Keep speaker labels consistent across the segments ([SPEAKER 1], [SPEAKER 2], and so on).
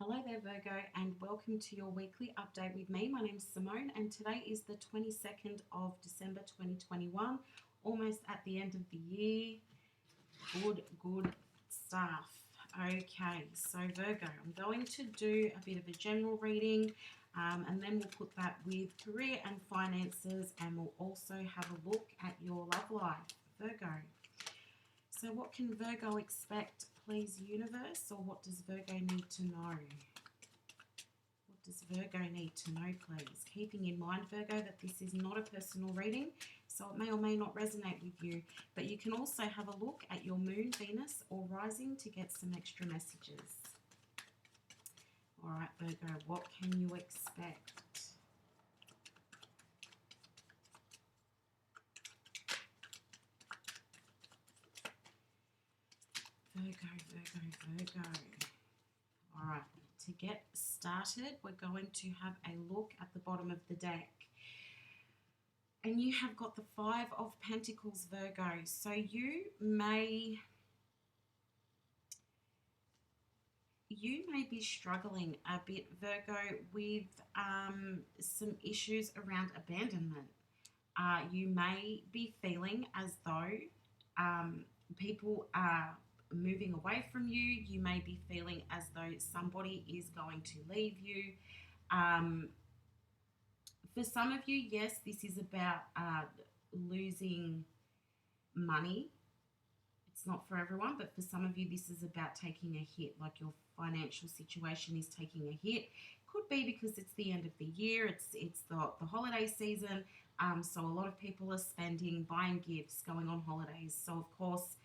[SPEAKER 1] Hello there, Virgo, and welcome to your weekly update with me. My name's Simone, and today is the 22nd of December 2021, almost at the end of the year. Good stuff. Okay, so Virgo, I'm going to do a bit of a general reading, and then we'll put that with career and finances, and we'll also have a look at your love life, Virgo. So what can Virgo expect, please, universe, or what does Virgo need to know? What does Virgo need to know, please? Keeping in mind, Virgo, that this is not a personal reading, so it may or may not resonate with you, but you can also have a look at your moon, Venus, or rising to get some extra messages. All right, Virgo, what can you expect? Virgo. All right, to get started, we're going to have a look at the bottom of the deck. And you have got the Five of Pentacles, Virgo. So you may be struggling a bit, Virgo, with some issues around abandonment. You may be feeling as though people are moving away from you. You may be feeling as though somebody is going to leave you. For some of you, yes, this is about losing money. It's not for everyone, but for some of you, this is about taking a hit, like your financial situation is taking a hit. Could be because it's the end of the year, it's the holiday season, so a lot of people are spending, buying gifts, going on holidays. So of course,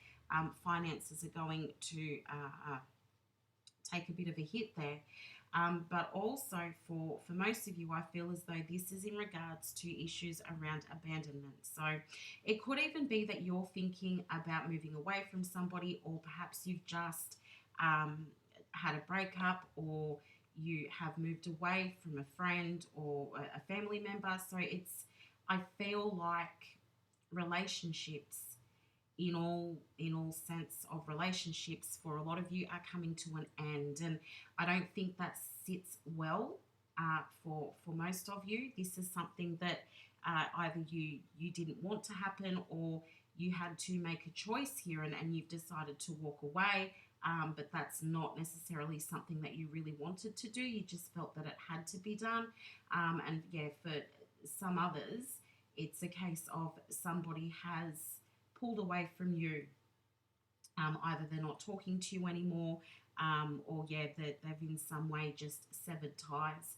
[SPEAKER 1] finances are going to take a bit of a hit there. But also for most of you, I feel as though this is in regards to issues around abandonment. So it could even be that you're thinking about moving away from somebody, or perhaps you've just had a breakup, or you have moved away from a friend or a family member. So I feel like relationships, in all sense of relationships, for a lot of you are coming to an end, and I don't think that sits well for most of you. This is something that either you didn't want to happen, or you had to make a choice here, and you've decided to walk away, but that's not necessarily something that you really wanted to do. You just felt that it had to be done. And yeah, for some others, it's a case of somebody has pulled away from you. Either they're not talking to you anymore, or yeah, they've in some way just severed ties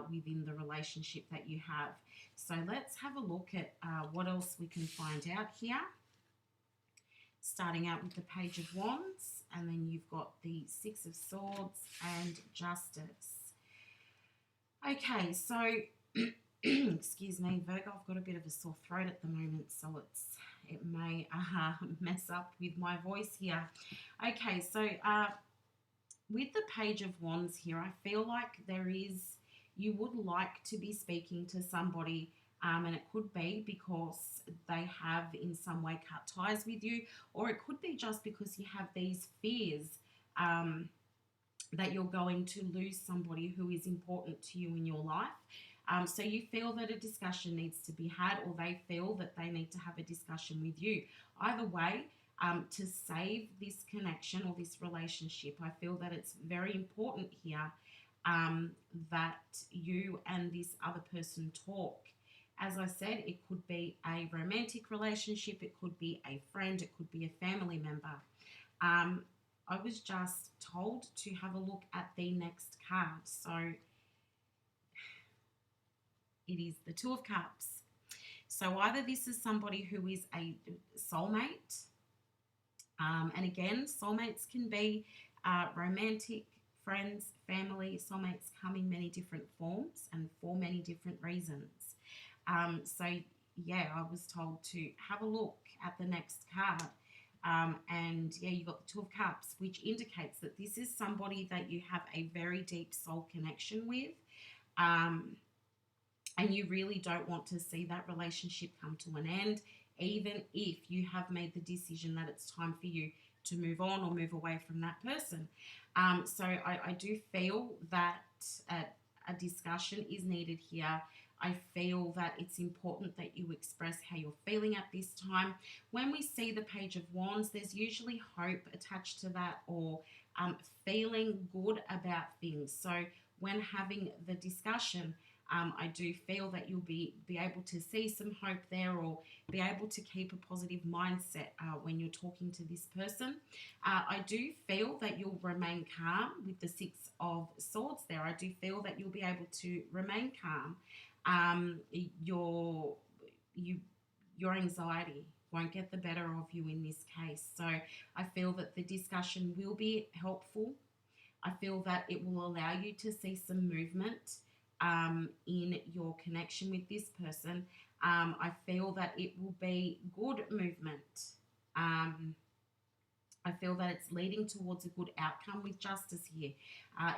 [SPEAKER 1] within the relationship that you have. So let's have a look at what else we can find out here. Starting out with the Page of Wands, and then you've got the Six of Swords and Justice. Okay, so excuse me, Virgo, I've got a bit of a sore throat at the moment, so it may mess up with my voice here. Okay, so with the Page of Wands here, I feel like you would like to be speaking to somebody, and it could be because they have in some way cut ties with you, or it could be just because you have these fears that you're going to lose somebody who is important to you in your life. So you feel that a discussion needs to be had, or they feel that they need to have a discussion with you. Either way, to save this connection or this relationship, I feel that it's very important here that you and this other person talk. As I said, it could be a romantic relationship, it could be a friend, it could be a family member. I was just told to have a look at the next card. So it is the Two of Cups. So either this is somebody who is a soulmate, and again, soulmates can be romantic, friends, family. Soulmates come in many different forms and for many different reasons. So yeah, I was told to have a look at the next card. And yeah, you got the Two of Cups, which indicates that this is somebody that you have a very deep soul connection with. And you really don't want to see that relationship come to an end, even if you have made the decision that it's time for you to move on or move away from that person. So I do feel that a discussion is needed here. I feel that it's important that you express how you're feeling at this time. When we see the Page of Wands, there's usually hope attached to that, or feeling good about things. So when having the discussion, I do feel that you'll be able to see some hope there, or be able to keep a positive mindset when you're talking to this person. I do feel that you'll remain calm with the Six of Swords there. I do feel that you'll be able to remain calm. Your anxiety won't get the better of you in this case. So I feel that the discussion will be helpful. I feel that it will allow you to see some movement in your connection with this person. I feel that it will be good movement. I feel that it's leading towards a good outcome with justice here.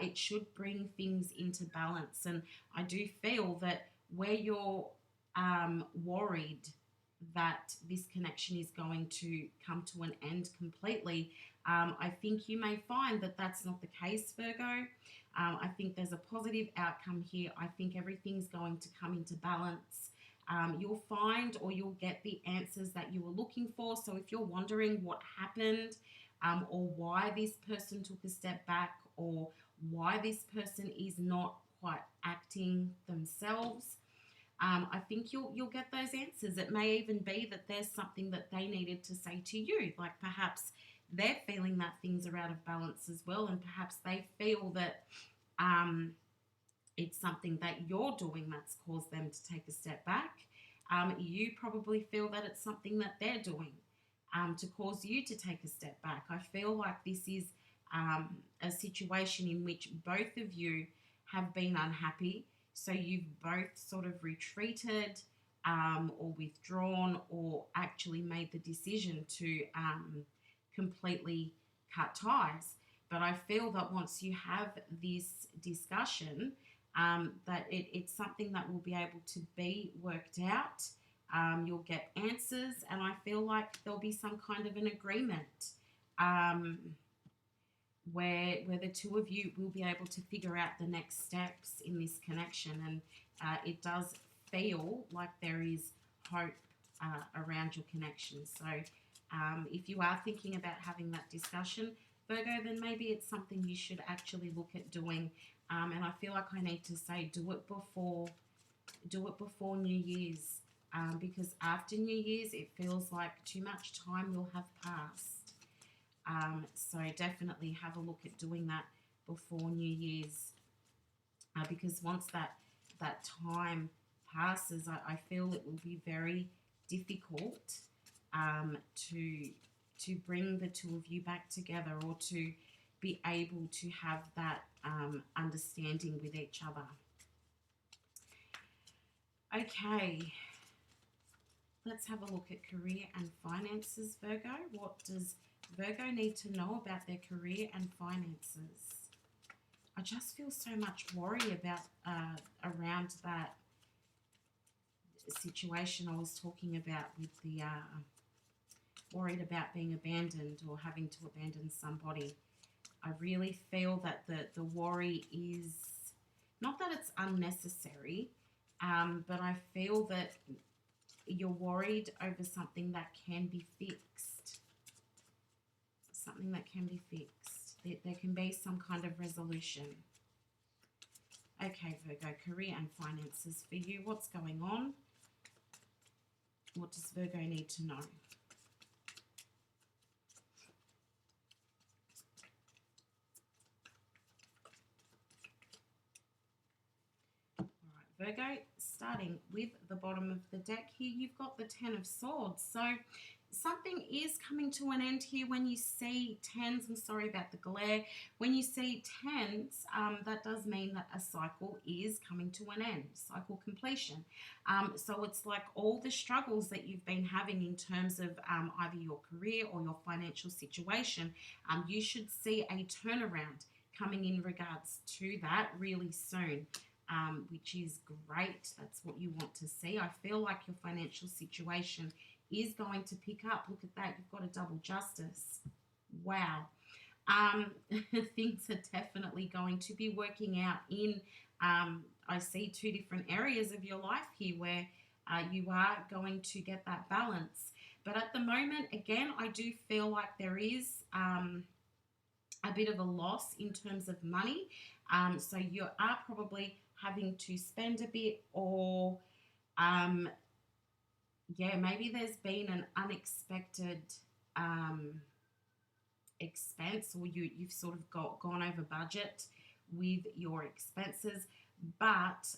[SPEAKER 1] It should bring things into balance. And I do feel that where you're worried that this connection is going to come to an end completely, I think you may find that that's not the case, Virgo. I think there's a positive outcome here. I think everything's going to come into balance. You'll find, or you'll get the answers that you were looking for. So if you're wondering what happened, or why this person took a step back, or why this person is not quite acting themselves, I think you'll get those answers. It may even be that there's something that they needed to say to you, like perhaps they're feeling that things are out of balance as well, and perhaps they feel that it's something that you're doing that's caused them to take a step back. You probably feel that it's something that they're doing to cause you to take a step back. I feel like this is a situation in which both of you have been unhappy, so you've both sort of retreated or withdrawn, or actually made the decision to completely cut ties. But I feel that once you have this discussion, that it's something that will be able to be worked out. You'll get answers, and I feel like there'll be some kind of an agreement where the two of you will be able to figure out the next steps in this connection. And it does feel like there is hope around your connection. So if you are thinking about having that discussion, Virgo, then maybe it's something you should actually look at doing. And I feel like I need to say do it before New Year's, because after New Year's it feels like too much time will have passed. So definitely have a look at doing that before New Year's, because once that time passes, I feel it will be very difficult to bring the two of you back together, or to be able to have that understanding with each other. Okay, let's have a look at career and finances, Virgo. What does Virgo need to know about their career and finances? I just feel so much worry about around that situation I was talking about with the worried about being abandoned or having to abandon somebody. I really feel that the worry is not that it's unnecessary, but I feel that you're worried over something that can be fixed. Something that can be fixed. There can be some kind of resolution. Okay, Virgo, career and finances for you. What's going on? What does Virgo need to know? Virgo, starting with the bottom of the deck here, you've got the Ten of Swords. So something is coming to an end here. When you see tens, I'm sorry about the glare. When you see tens, that does mean that a cycle is coming to an end, cycle completion. So it's like all the struggles that you've been having in terms of either your career or your financial situation, you should see a turnaround coming in regards to that really soon. Which is great. That's what you want to see. I feel like your financial situation is going to pick up. Look at that. You've got a double justice. Wow. Things are definitely going to be working out in, I see two different areas of your life here where you are going to get that balance. But at the moment, again, I do feel like there is a bit of a loss in terms of money. So you are probably having to spend a bit, or um, yeah, maybe there's been an unexpected um, expense, or you've sort of gone over budget with your expenses. But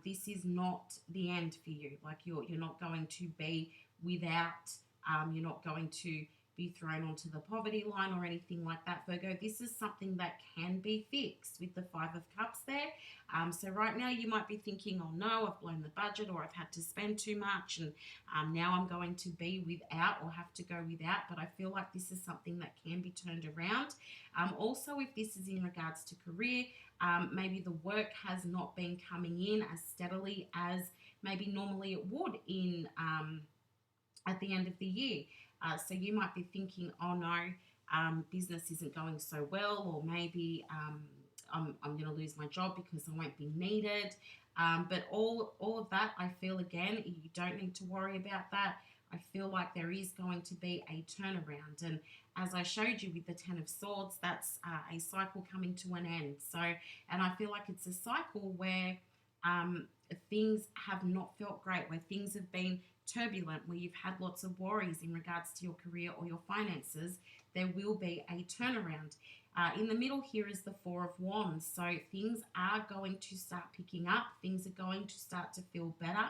[SPEAKER 1] this is not the end for you. Like you're not going to be without, you're not going to be thrown onto the poverty line or anything like that, Virgo. This is something that can be fixed with the Five of Cups there. So right now you might be thinking, oh no, I've blown the budget, or I've had to spend too much, and now I'm going to be without, or have to go without. But I feel like this is something that can be turned around. Also, if this is in regards to career, maybe the work has not been coming in as steadily as maybe normally it would in at the end of the year. So you might be thinking, oh no, business isn't going so well, or maybe I'm going to lose my job because I won't be needed. But all of that, I feel, again, you don't need to worry about that. I feel like there is going to be a turnaround. And as I showed you with the Ten of Swords, that's a cycle coming to an end. So, and I feel like it's a cycle where things have not felt great, where things have been turbulent, where you've had lots of worries in regards to your career or your finances. There will be a turnaround. In the middle here is the Four of Wands. So things are going to start picking up. Things are going to start to feel better.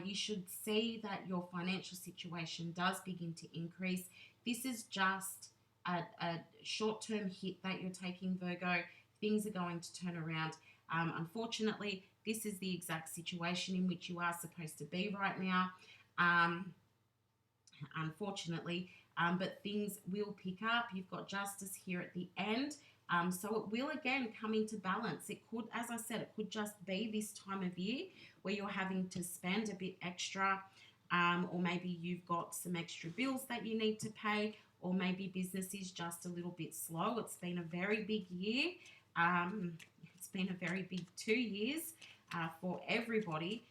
[SPEAKER 1] You should see that your financial situation does begin to increase. This is just a short-term hit that you're taking, Virgo. Things are going to turn around. Unfortunately, this is the exact situation in which you are supposed to be right now. Unfortunately, but things will pick up. You've got Justice here at the end. So it will again come into balance. It could, as I said, it could just be this time of year where you're having to spend a bit extra, or maybe you've got some extra bills that you need to pay, or maybe business is just a little bit slow. It's been a very big year. It's been a very big 2 years for everybody.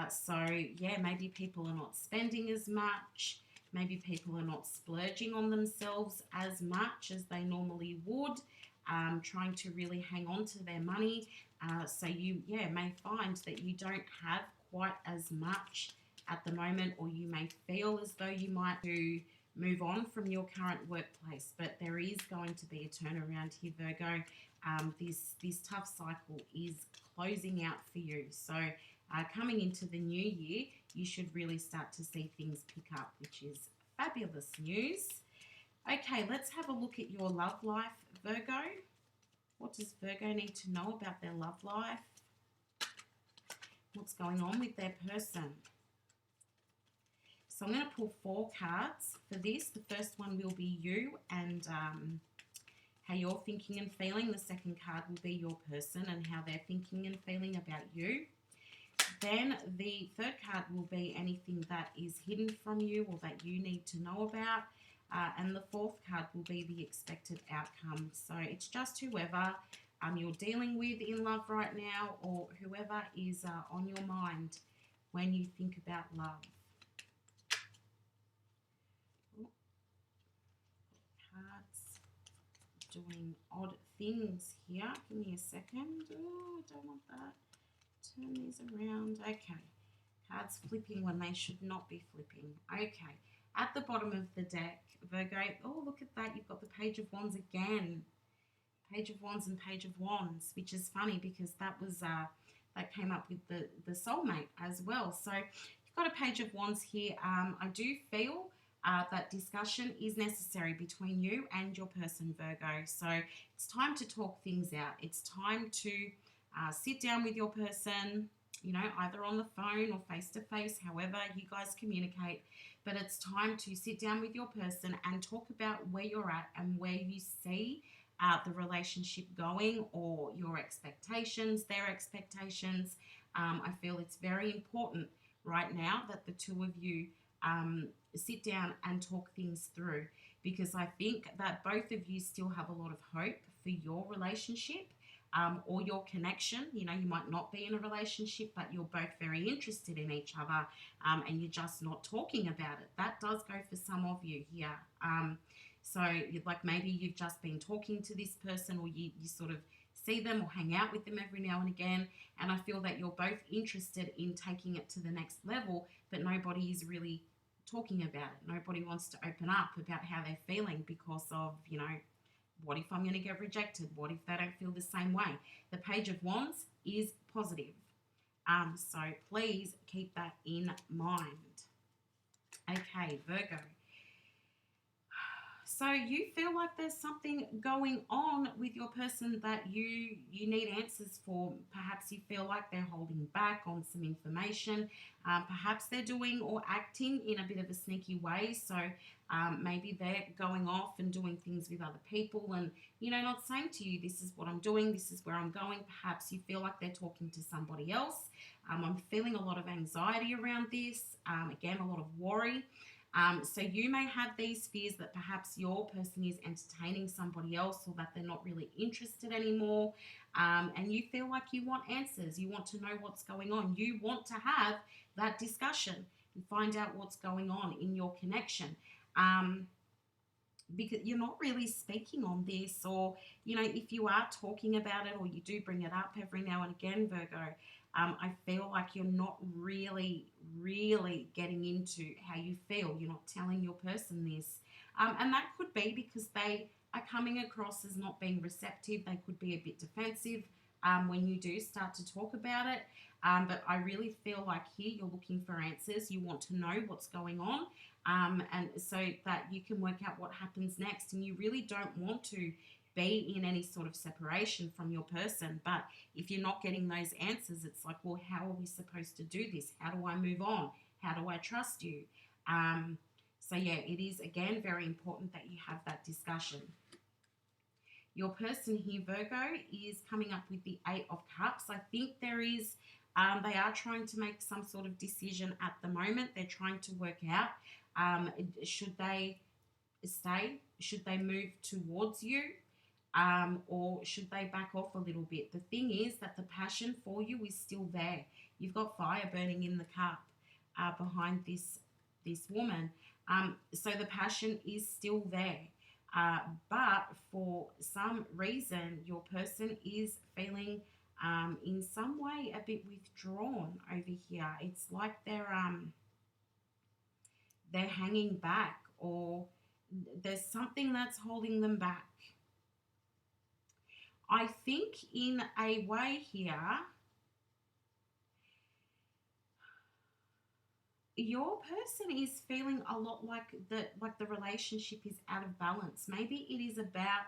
[SPEAKER 1] So yeah, maybe people are not spending as much. Maybe people are not splurging on themselves as much as they normally would, trying to really hang on to their money. So you, may find that you don't have quite as much at the moment, or you may feel as though you might to move on from your current workplace. But there is going to be a turnaround here, Virgo. This tough cycle is closing out for you. So coming into the new year, you should really start to see things pick up, which is fabulous news. Okay, let's have a look at your love life, Virgo. What does Virgo need to know about their love life? What's going on with their person? So I'm going to pull 4 cards for this. The first one will be you and how you're thinking and feeling. The second card will be your person and how they're thinking and feeling about you. Then the third card will be anything that is hidden from you or that you need to know about. And the fourth card will be the expected outcome. So it's just whoever you're dealing with in love right now, or whoever is on your mind when you think about love. Oh, cards doing odd things here. Give me a second. Oh, I don't want that. Turn these around. Okay. Cards flipping when they should not be flipping. Okay. At the bottom of the deck, Virgo, oh, look at that. You've got the Page of Wands again. Page of Wands and Page of Wands, which is funny because that was that came up with the soulmate as well. So you've got a Page of Wands here. I do feel that discussion is necessary between you and your person, Virgo. So it's time to talk things out. It's time to sit down with your person, you know, either on the phone or face-to-face, however you guys communicate. But it's time to sit down with your person and talk about where you're at and where you see the relationship going, or your expectations, their expectations. I feel it's very important right now that the two of you sit down and talk things through, because I think that both of you still have a lot of hope for your relationship. Or your connection. You know, you might not be in a relationship, but you're both very interested in each other, and you're just not talking about it. That does go for some of you here. So like maybe you've just been talking to this person, or you sort of see them or hang out with them every now and again, and I feel that you're both interested in taking it to the next level, but nobody is really talking about it. Nobody wants to open up about how they're feeling because of, you know, what if I'm going to get rejected? What if they don't feel the same way? The Page of Wands is positive. So please keep that in mind. Okay, Virgo. So you feel like there's something going on with your person that you need answers for. Perhaps you feel like they're holding back on some information. Perhaps they're doing or acting in a bit of a sneaky way. So maybe they're going off and doing things with other people and, you know, not saying to you, this is what I'm doing, this is where I'm going. Perhaps you feel like they're talking to somebody else. I'm feeling a lot of anxiety around this. Again, a lot of worry. So you may have these fears that perhaps your person is entertaining somebody else, or that they're not really interested anymore, and you feel like you want answers. You want to know what's going on. You want to have that discussion and find out what's going on in your connection, because you're not really speaking on this, or, you know, if you are talking about it or you do bring it up every now and again, Virgo, I feel like you're not really getting into how you feel. You're not telling your person this. And that could be because they are coming across as not being receptive. They could be a bit defensive when you do start to talk about it. But I really feel like here you're looking for answers. You want to know what's going on, and so that you can work out what happens next. And you really don't want to be in any sort of separation from your person. But if you're not getting those answers, it's like, well, how are we supposed to do this? How do I move on? How do I trust you? So yeah, it is, again, very important that you have that discussion. Your person here, Virgo, is coming up with the 8 of Cups. I think there is, they are trying to make some sort of decision at the moment. They're trying to work out, should they stay? Should they move towards you? Or should they back off a little bit? The thing is that the passion for you is still there. You've got fire burning in the cup behind this woman. So the passion is still there. But for some reason, your person is feeling in some way a bit withdrawn over here. It's like they're hanging back, or there's something that's holding them back. I think in a way here, your person is feeling a lot like the relationship is out of balance. Maybe it is about,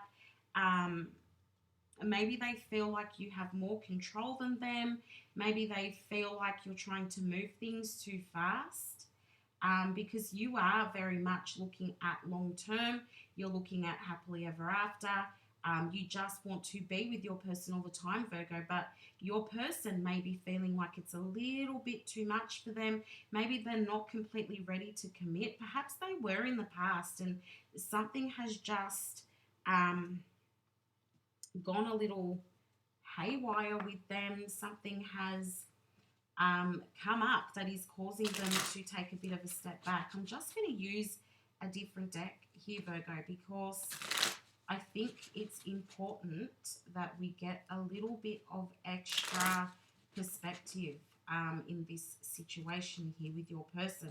[SPEAKER 1] maybe they feel like you have more control than them. Maybe they feel like you're trying to move things too fast, because you are very much looking at long term. You're looking at happily ever after. You just want to be with your person all the time, Virgo, but your person may be feeling like it's a little bit too much for them. Maybe they're not completely ready to commit. Perhaps they were in the past and something has just gone a little haywire with them. Something has come up that is causing them to take a bit of a step back. I'm just going to use a different deck here, Virgo, because I think it's important that we get a little bit of extra perspective in this situation here with your person.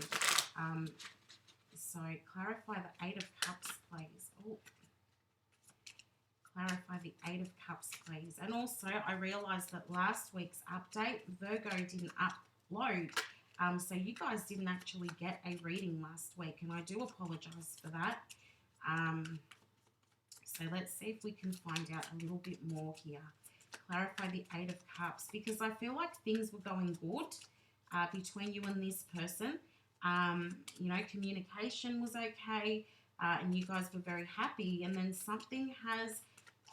[SPEAKER 1] So clarify the 8 of Cups, please. Oh, clarify the 8 of Cups, please. And also, I realised that last week's update, Virgo didn't upload. So you guys didn't actually get a reading last week, and I do apologise for that. So let's see if we can find out a little bit more here. Clarify the 8 of Cups, because I feel like things were going good between you and this person. You know, communication was okay, and you guys were very happy, and then something has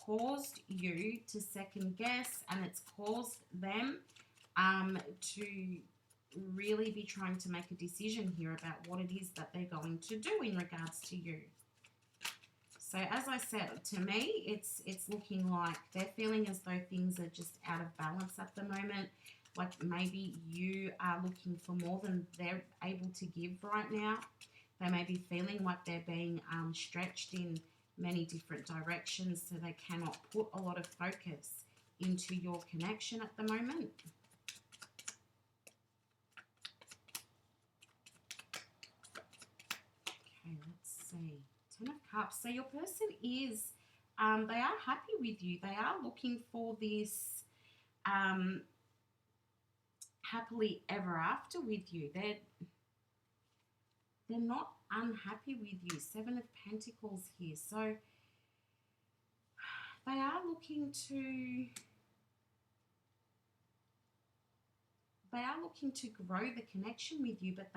[SPEAKER 1] caused you to second guess, and it's caused them to really be trying to make a decision here about what it is that they're going to do in regards to you. So as I said, to me, it's looking like they're feeling as though things are just out of balance at the moment. Like maybe you are looking for more than they're able to give right now. They may be feeling like they're being stretched in many different directions, so they cannot put a lot of focus into your connection at the moment. Okay, let's see. 10 of Cups. So your person is, they are happy with you. They are looking for this happily ever after with you. They're not unhappy with you. 7 of Pentacles here. So they are looking to grow the connection with you, but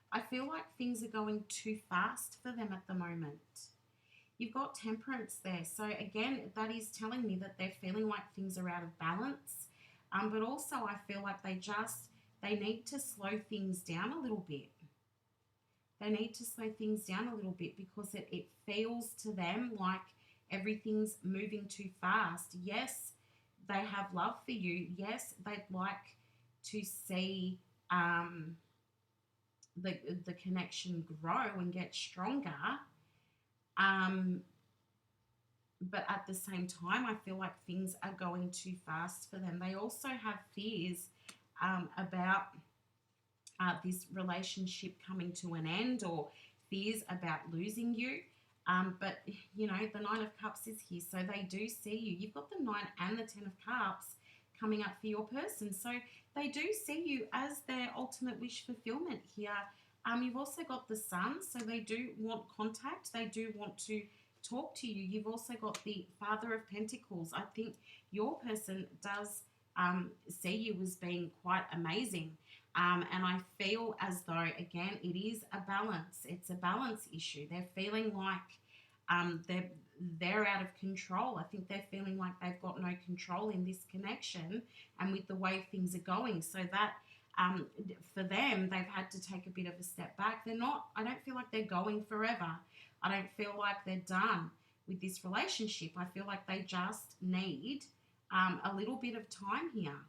[SPEAKER 1] I feel like things are going too fast for them at the moment. You've got Temperance there. So again, that is telling me that they're feeling like things are out of balance. But also I feel like they need to slow things down a little bit. They need to slow things down a little bit because it feels to them like everything's moving too fast. Yes, they have love for you. Yes, they'd like to see the connection grow and get stronger. But at the same time, I feel like things are going too fast for them. They also have fears about this relationship coming to an end, or fears about losing you. But, you know, the 9 of Cups is here, so they do see you. You've got the 9 and the 10 of Cups coming up for your person. So they do see you as their ultimate wish fulfillment here. You've also got the Sun, so they do want contact. They do want to talk to you. You've also got the Father of Pentacles. I think your person does see you as being quite amazing. And I feel as though, again, it is a balance. It's a balance issue. They're feeling like they're out of control. I think they're feeling like they've got no control in this connection and with the way things are going. So that for them, they've had to take a bit of a step back. I don't feel like they're going forever. I don't feel like they're done with this relationship. I feel like they just need a little bit of time here.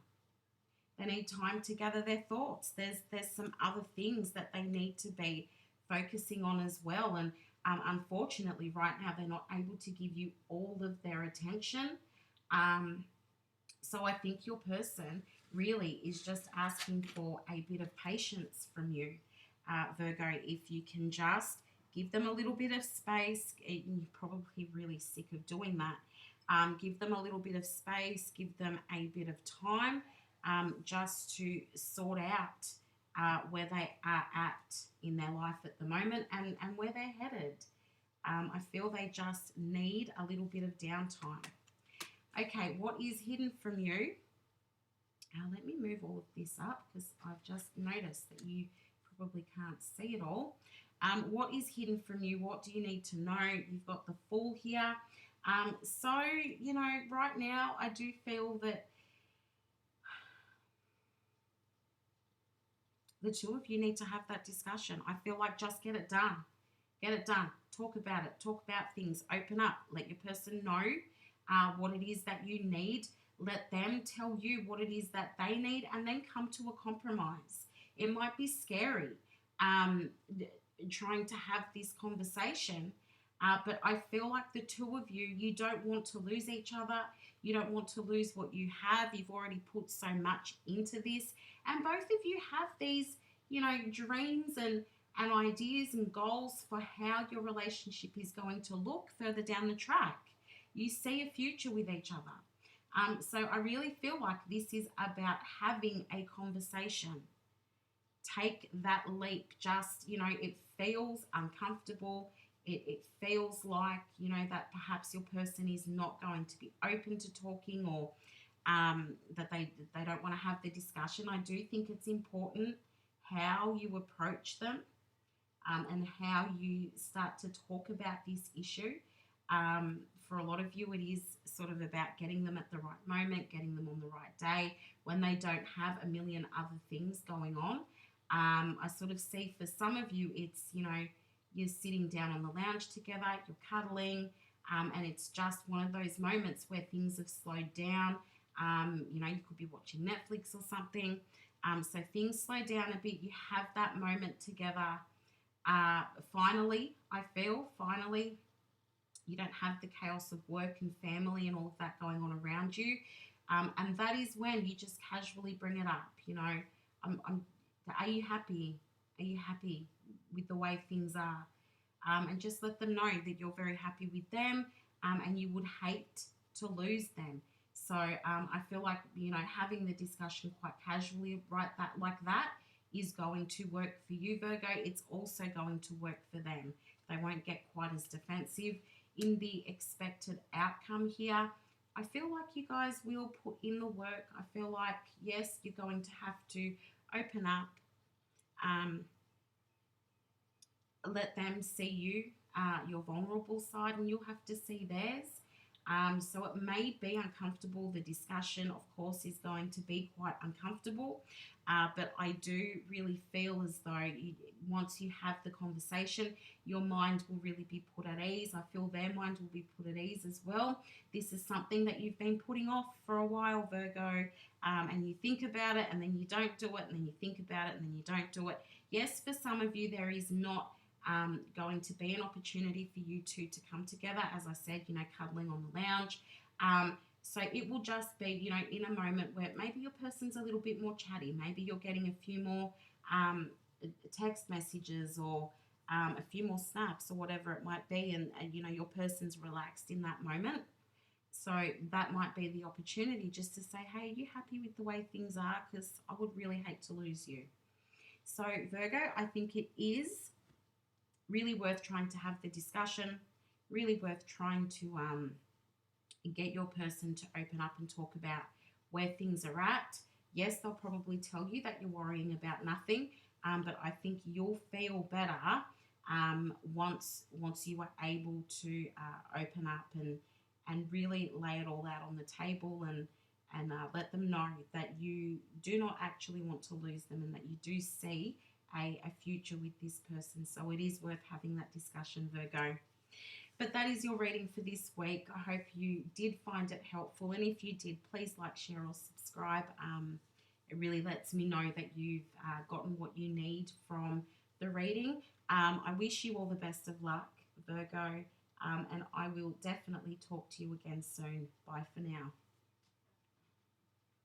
[SPEAKER 1] They need time to gather their thoughts. There's some other things that they need to be focusing on as well. And unfortunately, right now, they're not able to give you all of their attention. So I think your person really is just asking for a bit of patience from you, Virgo. If you can just give them a little bit of space. You're probably really sick of doing that. Give them a little bit of space. Give them a bit of time just to sort out where they are at in their life at the moment and where they're headed. I feel they just need a little bit of downtime. Okay, what is hidden from you? Let me move all of this up because I've just noticed that you probably can't see it all. What is hidden from you? What do you need to know? You've got the Fool here. So, you know, right now I do feel that the two of you need to have that discussion. I feel like just get it done. Get it done. Talk about it. Talk about things. Open up. Let your person know what it is that you need. Let them tell you what it is that they need, and then come to a compromise. It might be scary trying to have this conversation, but I feel like the two of you, you don't want to lose each other. You don't want to lose what you have. You've already put so much into this, and both of you have these, you know, dreams and ideas and goals for how your relationship is going to look further down the track. You see a future with each other. So I really feel like this is about having a conversation. Take that leap. Just, you know, it feels uncomfortable. It feels like, you know, that perhaps your person is not going to be open to talking, or that they don't want to have the discussion. I do think it's important how you approach them and how you start to talk about this issue. For a lot of you, it is sort of about getting them at the right moment, getting them on the right day when they don't have a million other things going on. I sort of see for some of you, it's, you know, you're sitting down on the lounge together, you're cuddling, and it's just one of those moments where things have slowed down. You know, you could be watching Netflix or something. So things slow down a bit. You have that moment together. Finally, finally, you don't have the chaos of work and family and all of that going on around you. And that is when you just casually bring it up. You know, are you happy? Are you happy with the way things are? And just let them know that you're very happy with them, and you would hate to lose them. So I feel like, you know, having the discussion quite casually like that is going to work for you, Virgo. It's also going to work for them. They won't get quite as defensive in the expected outcome here. I feel like you guys will put in the work. I feel like, yes, you're going to have to open up, let them see you, your vulnerable side, and you'll have to see theirs. So it may be uncomfortable. The discussion, of course, is going to be quite uncomfortable, but I do really feel as though once you have the conversation, your mind will really be put at ease. I feel their mind will be put at ease as well. This is something that you've been putting off for a while, Virgo, and you think about it and then you don't do it, and then you think about it and then you don't do it. Yes, for some of you, there is not going to be an opportunity for you two to come together, as I said, you know, cuddling on the lounge. So it will just be, you know, in a moment where maybe your person's a little bit more chatty. Maybe you're getting a few more text messages or a few more snaps or whatever it might be, and you know, your person's relaxed in that moment. So that might be the opportunity just to say, hey, are you happy with the way things are? Because I would really hate to lose you. So Virgo, I think it is really worth trying to have the discussion, really worth trying to get your person to open up and talk about where things are at. Yes, they'll probably tell you that you're worrying about nothing, but I think you'll feel better once you are able to open up and really lay it all out on the table and let them know that you do not actually want to lose them and that you do see a future with this person. So it is worth having that discussion, Virgo. But that is your reading for this week. I hope you did find it helpful. And if you did, please like, share or subscribe. It really lets me know that you've gotten what you need from the reading. I wish you all the best of luck, Virgo. And I will definitely talk to you again soon. Bye for now.